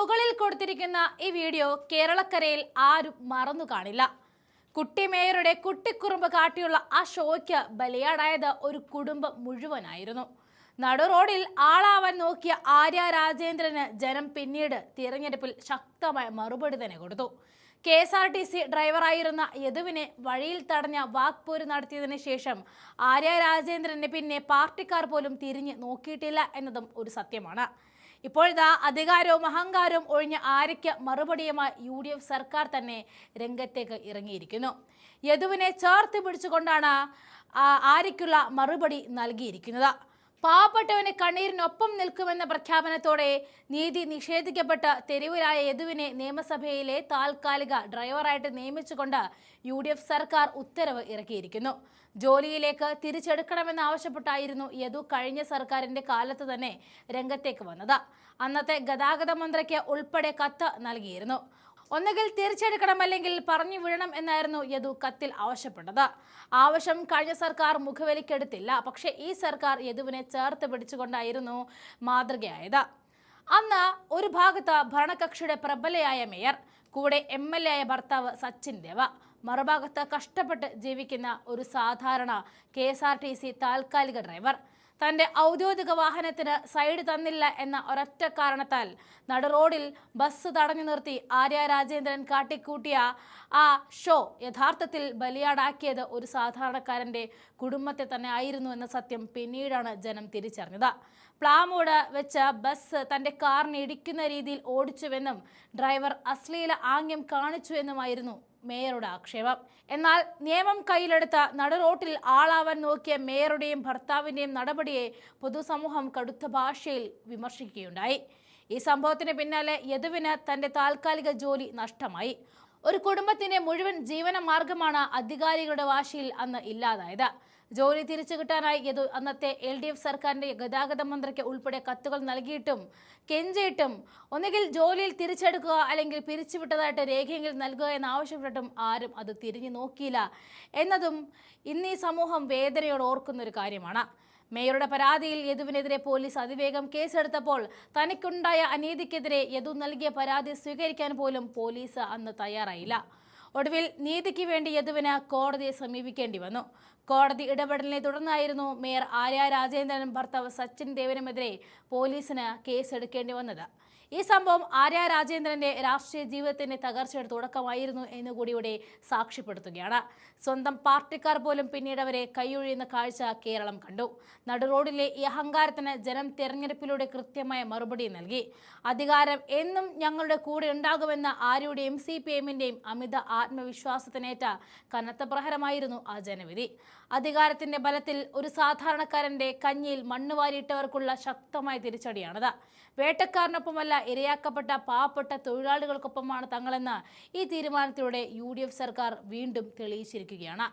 മുകളിൽ കൊടുത്തിരിക്കുന്ന ഈ വീഡിയോ കേരളക്കരയിൽ ആരും മറന്നു കാണില്ല. കുട്ടി മേയറുടെ കുട്ടിക്കുറുമ്പ് കാട്ടിയുള്ള ആ ഷോയ്ക്ക് ബലിയാടായത് ഒരു കുടുംബം മുഴുവനായിരുന്നു. നടു റോഡിൽ ആളാവാൻ നോക്കിയ ആര്യ രാജേന്ദ്രന് ജനം പിന്നീട് തിരഞ്ഞെടുപ്പിൽ ശക്തമായ മറുപടി തന്നെ കൊടുത്തു. KSRTC ഡ്രൈവറായിരുന്ന യദുവിനെ വഴിയിൽ തടഞ്ഞ വാക്പോര് നടത്തിയതിനു ശേഷം ആര്യ രാജേന്ദ്രനെ പിന്നെ പാർട്ടിക്കാർ പോലും തിരിഞ്ഞ് നോക്കിയിട്ടില്ല എന്നതും ഒരു സത്യമാണ്. ഇപ്പോഴത്തെ അധികാരവും അഹങ്കാരവും ഒഴിഞ്ഞ ആര്യയ്ക്ക് മറുപടിയുമായി UDF സർക്കാർ തന്നെ രംഗത്തേക്ക് ഇറങ്ങിയിരിക്കുന്നു. യദുവിനെ ചേർത്ത് പിടിച്ചുകൊണ്ടാണ് ആര്യയ്ക്കുള്ള മറുപടി നൽകിയിരിക്കുന്നത്. പാവപ്പെട്ടവന് കണ്ണീരിനൊപ്പം നിൽക്കുമെന്ന പ്രഖ്യാപനത്തോടെ നീതി നിഷേധിക്കപ്പെട്ട തെരുവിലായ യദുവിനെ നിയമസഭയിലെ താൽക്കാലിക ഡ്രൈവറായിട്ട് നിയമിച്ചുകൊണ്ട് UDF സർക്കാർ ഉത്തരവ് ഇറക്കിയിരിക്കുന്നു. ജോലിയിലേക്ക് തിരിച്ചെടുക്കണമെന്ന് ആവശ്യപ്പെട്ടായിരുന്നു യദു കഴിഞ്ഞ സർക്കാരിന്റെ കാലത്ത് തന്നെ രംഗത്തേക്ക് വന്നത്. അന്നത്തെ ഗതാഗത മന്ത്രിക്ക് ഉൾപ്പെടെ കത്ത് നൽകിയിരുന്നു. ഒന്നുകിൽ തിരിച്ചെടുക്കണം, അല്ലെങ്കിൽ പറഞ്ഞു വിടണം എന്നായിരുന്നു യദു കത്തിൽ ആവശ്യപ്പെട്ടത്. ആവശ്യം കഴിഞ്ഞ സർക്കാർ മുഖവിലക്കെടുത്തില്ല. പക്ഷേ ഈ സർക്കാർ യദുവിനെ ചേർത്ത് പിടിച്ചുകൊണ്ടായിരുന്നു മാതൃകയായത്. അന്ന് ഒരു ഭാഗത്ത് ഭരണകക്ഷിയുടെ പ്രബലയായ മേയർ, കൂടെ MLA ആയ ഭർത്താവ് സച്ചിൻ ദേവ, മറുഭാഗത്ത് കഷ്ടപ്പെട്ട് ജീവിക്കുന്ന ഒരു സാധാരണ KSRTC താൽക്കാലിക ഡ്രൈവർ. തന്റെ ഔദ്യോഗിക വാഹനത്തിന് സൈഡ് തന്നില്ല എന്ന ഒരൊറ്റ കാരണത്താൽ നടു റോഡിൽ ബസ് തടഞ്ഞു നിർത്തി ആര്യ രാജേന്ദ്രൻ കാട്ടിക്കൂട്ടിയ ആ ഷോ യഥാർത്ഥത്തിൽ ബലിയാടാക്കിയത് ഒരു സാധാരണക്കാരന്റെ കുടുംബത്തെ തന്നെ ആയിരുന്നു എന്ന സത്യം പിന്നീടാണ് ജനം തിരിച്ചറിഞ്ഞത്. പ്ലാമൂട് വെച്ച് ബസ് തന്റെ കാറിന് ഇടിക്കുന്ന രീതിയിൽ ഓടിച്ചുവെന്നും ഡ്രൈവർ അശ്ലീല ആംഗ്യം കാണിച്ചുവെന്നുമായിരുന്നു മേയറുടെ ആക്ഷേപം. എന്നാൽ നിയമം കയ്യിലെടുത്ത നടുറോട്ടിൽ ആളാവാൻ നോക്കിയ മേയറുടെയും ഭർത്താവിന്റെയും നടപടിയെ പൊതുസമൂഹം കടുത്ത ഭാഷയിൽ വിമർശിക്കുകയുണ്ടായി. ഈ സംഭവത്തിന് പിന്നാലെ യദുവിന് തന്റെ താൽക്കാലിക ജോലി നഷ്ടമായി. ഒരു കുടുംബത്തിന്റെ മുഴുവൻ ജീവന മാർഗമാണ് അധികാരികളുടെ വാശിയിൽ അന്ന് ഇല്ലാതായത്. ജോലി തിരിച്ചു കിട്ടാനായി യദു അന്നത്തെ LDF സർക്കാരിന്റെ ഗതാഗത മന്ത്രിക്ക് ഉൾപ്പെടെ കത്തുകൾ നൽകിയിട്ടും കെഞ്ചിയിട്ടും ഒന്നുകിൽ ജോലിയിൽ തിരിച്ചെടുക്കുക, അല്ലെങ്കിൽ പിരിച്ചുവിട്ടതായിട്ട് രേഖയെങ്കിൽ നൽകുക എന്നാവശ്യപ്പെട്ടിട്ടും ആരും അത് തിരിഞ്ഞു നോക്കിയില്ല എന്നതും ഇന്ന് ഈ സമൂഹം വേദനയോട് ഓർക്കുന്ന ഒരു കാര്യമാണ്. മേയറുടെ പരാതിയിൽ യദുവിനെതിരെ പോലീസ് അതിവേഗം കേസെടുത്തപ്പോൾ തനിക്കുണ്ടായ അനീതിക്കെതിരെ യദു നൽകിയ പരാതി സ്വീകരിക്കാൻ പോലും പോലീസ് അന്ന് തയ്യാറായില്ല. ഒടുവിൽ നീതിക്ക് വേണ്ടി യദുവിന് കോടതിയെ സമീപിക്കേണ്ടി വന്നു. കോടതി ഇടപെടലിനെ തുടർന്നായിരുന്നു മേയർ ആര്യ രാജേന്ദ്രനും ഭർത്താവ് സച്ചിൻ ദേവിനുമെതിരെ പോലീസിന് കേസെടുക്കേണ്ടി വന്നത്. ഈ സംഭവം ആര്യ രാജേന്ദ്രന്റെ രാഷ്ട്രീയ ജീവിതത്തിന്റെ തകർച്ചയുടെ തുടക്കമായിരുന്നു എന്നുകൂടി ഇവിടെ സാക്ഷ്യപ്പെടുത്തുകയാണ്. സ്വന്തം പാർട്ടിക്കാർ പോലും പിന്നീട് അവരെ കൈയൊഴിയുന്ന കാഴ്ച കേരളം കണ്ടു. നടുറോഡിലെ ഈ അഹങ്കാരത്തിന് ജനം തെരഞ്ഞെടുപ്പിലൂടെ കൃത്യമായ മറുപടി നൽകി. അധികാരം എന്നും ഞങ്ങളുടെ കൂടെ ഉണ്ടാകുമെന്ന ആര്യയുടെയും CPMന്റെയും അമിത ആത്മവിശ്വാസത്തിനേറ്റ കനത്ത പ്രഹരമായിരുന്നു ആ ജനവിധി. അധികാരത്തിന്റെ ബലത്തിൽ ഒരു സാധാരണക്കാരന്റെ കഞ്ഞിയിൽ മണ്ണുവാരിയിട്ടവർക്കുള്ള ശക്തമായ തിരിച്ചടിയാണത്. വേട്ടക്കാരനൊപ്പമല്ല, ഇരയാക്കപ്പെട്ട പാവപ്പെട്ട തൊഴിലാളികൾക്കൊപ്പമാണ് തങ്ങളെന്ന് ഈ തീരുമാനത്തിലൂടെ UDF സർക്കാർ വീണ്ടും തെളിയിച്ചിരിക്കുകയാണ്.